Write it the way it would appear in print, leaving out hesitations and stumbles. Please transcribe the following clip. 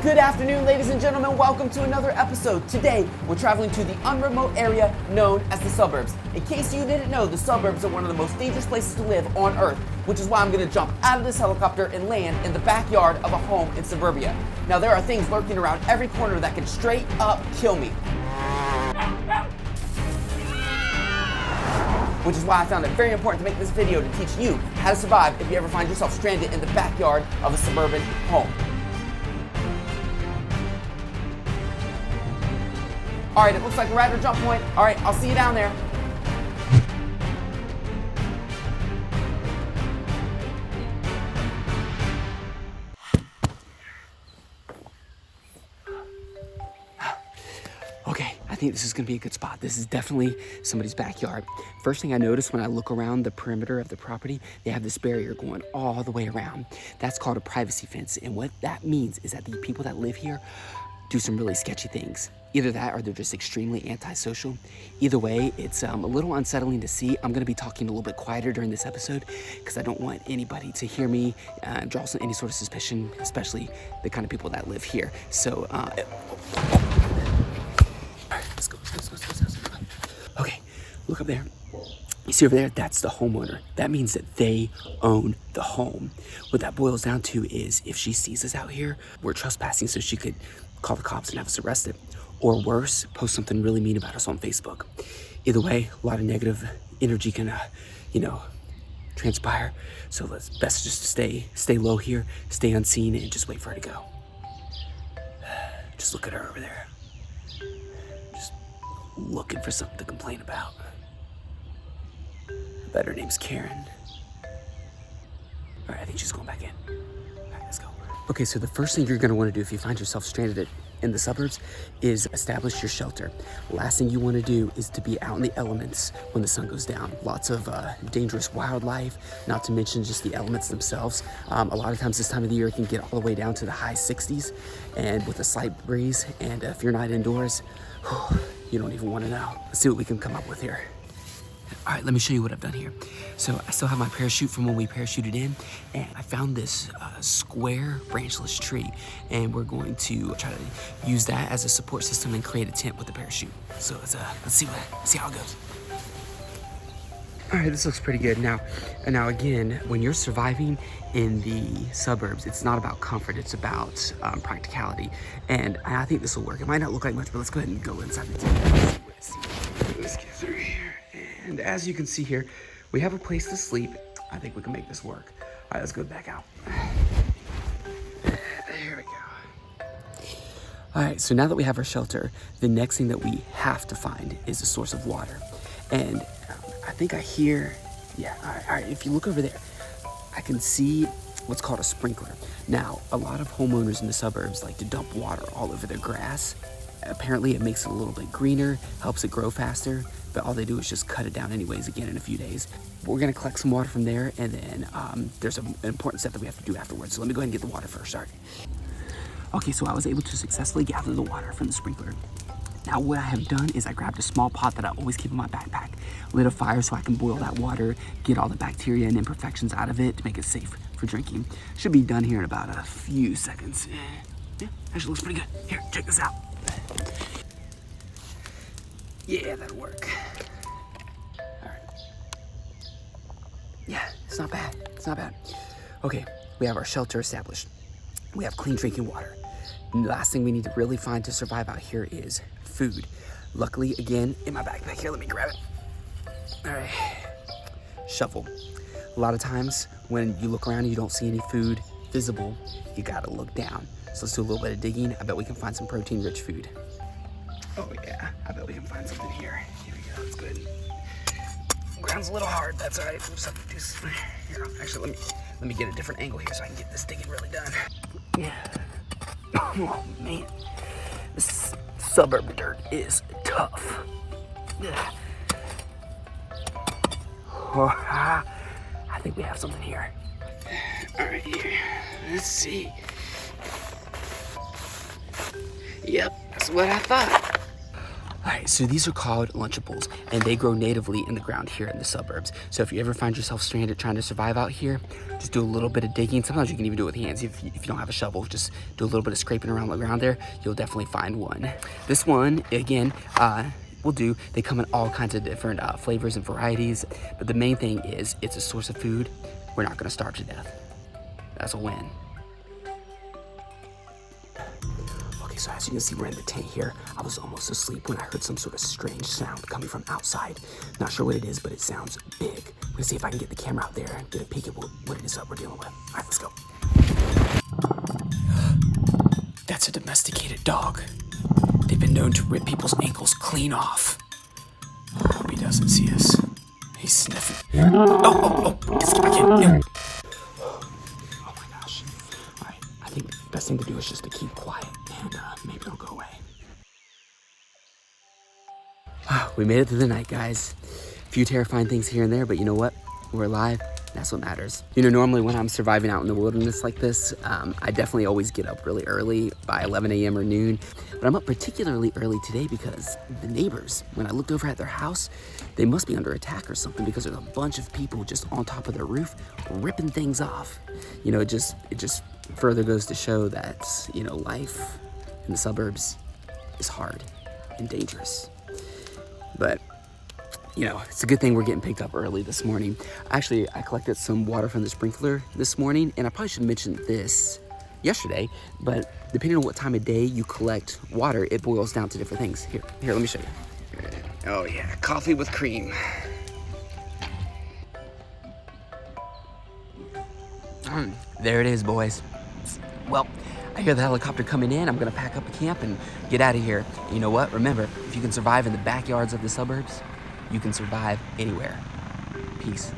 Good afternoon, ladies and gentlemen. Welcome to another episode. Today, we're traveling to the unremote area known as the suburbs. In case you didn't know, the suburbs are one of the most dangerous places to live on Earth, which is why I'm going to jump out of this helicopter and land in the backyard of a home in suburbia. Now, there are things lurking around every corner that can straight up kill me. Which is why I found it very important to make this video to teach you how to survive if you ever find yourself stranded in the backyard of a suburban home. All right, it looks like we're at our jump point. All right, I'll see you down there. Okay, I think this is gonna be a good spot. This is definitely somebody's backyard. First thing I notice when I look around the perimeter of the property, they have this barrier going all the way around. That's called a privacy fence. And what that means is that the people that live here do some really sketchy things. Either that or they're just extremely antisocial. Either way, it's a little unsettling to see. I'm gonna be talking a little bit quieter during this episode because I don't want anybody to hear me draw any sort of suspicion, especially the kind of people that live here. So, let's go. Okay, look up there. You see over there, that's the homeowner. That means that they own the home. What that boils down to is if she sees us out here, we're trespassing, so she could call the cops and have us arrested. Or worse, post something really mean about us on Facebook. Either way, a lot of negative energy can, transpire. So it's best just to stay low here, stay unseen, and just wait for her to go. Just look at her over there. Just looking for something to complain about. I bet her name's Karen. All right, I think she's going back in. All right, let's go. Okay, so the first thing you're gonna wanna do if you find yourself stranded in the suburbs is establish your shelter. Last thing you wanna do is to be out in the elements when the sun goes down. Lots of dangerous wildlife, not to mention just the elements themselves. A lot of times this time of the year it can get all the way down to the high 60s and with a slight breeze. And if you're not indoors, you don't even wanna know. Let's see what we can come up with here. All right, let me show you what I've done here. So I still have my parachute from when we parachuted in, and I found this square branchless tree, and we're going to try to use that as a support system and create a tent with the parachute. So let's see how it goes. All right, this looks pretty good. Now again, when you're surviving in the suburbs, it's not about comfort, it's about practicality. And I think this will work. It might not look like much, but let's go ahead and go inside the tent. Let's get through here. And as you can see here, we have a place to sleep. I think we can make this work. All right, let's go back out. There we go. All right, so now that we have our shelter, the next thing that we have to find is a source of water. And I think I hear, all right, if you look over there, I can see what's called a sprinkler. Now, a lot of homeowners in the suburbs like to dump water all over their grass. Apparently it makes it a little bit greener, helps it grow faster, but all they do is just cut it down anyways again in a few days. But we're gonna collect some water from there, and then there's an important step that we have to do afterwards. So let me go ahead and get the water first, all right? Okay, so I was able to successfully gather the water from the sprinkler. Now what I have done is I grabbed a small pot that I always keep in my backpack, lit a fire so I can boil that water, get all the bacteria and imperfections out of it to make it safe for drinking. Should be done here in about a few seconds. Yeah, actually looks pretty good. Here, check this out. Yeah, that'll work. All right. Yeah, it's not bad. It's not bad. Okay, we have our shelter established. We have clean drinking water. And the last thing we need to really find to survive out here is food. Luckily, again, in my backpack here, let me grab it. All right, shovel. A lot of times when you look around and you don't see any food visible, you gotta look down. So let's do a little bit of digging. I bet we can find some protein-rich food. Oh yeah, I bet we can find something here. Here we go, that's good. Ground's a little hard, that's all right. We'll just have to do here, actually, let me get a different angle here so I can get this digging really done. Yeah. Oh man, this suburb dirt is tough. Yeah. Oh, I think we have something here. All right, here, let's see. Yep, that's what I thought. Alright, so these are called Lunchables, and they grow natively in the ground here in the suburbs. So if you ever find yourself stranded trying to survive out here, just do a little bit of digging. Sometimes you can even do it with hands. If you don't have a shovel, just do a little bit of scraping around the ground there, you'll definitely find one. This one, again, will do. They come in all kinds of different flavors and varieties, but the main thing is it's a source of food. We're not gonna starve to death. That's a win. So as you can see, we're in the tent here. I was almost asleep when I heard some sort of strange sound coming from outside. Not sure what it is, but it sounds big. I'm gonna see if I can get the camera out there and get a peek at what it is that we're dealing with. All right, let's go. That's a domesticated dog. They've been known to rip people's ankles clean off. I hope he doesn't see us. He's sniffing. Oh, let's get back in. Yeah. Oh my gosh. All right, I think the best thing to do is just to keep quiet. And maybe it'll go away. We made it through the night, guys. A few terrifying things here and there, but you know what? We're alive. That's what matters. You know, normally when I'm surviving out in the wilderness like this, I definitely always get up really early by 11 a.m. or noon. But I'm up particularly early today because the neighbors, when I looked over at their house, they must be under attack or something because there's a bunch of people just on top of their roof ripping things off. You know, it just further goes to show that, you know, life in the suburbs is hard and dangerous. But, you know, it's a good thing we're getting picked up early this morning. Actually, I collected some water from the sprinkler this morning, and I probably should have mentioned this yesterday, but depending on what time of day you collect water, it boils down to different things. Here, let me show you. Oh yeah, coffee with cream. There it is, boys. Well, I hear the helicopter coming in. I'm gonna pack up a camp and get out of here. And you know what? Remember, if you can survive in the backyards of the suburbs, you can survive anywhere. Peace.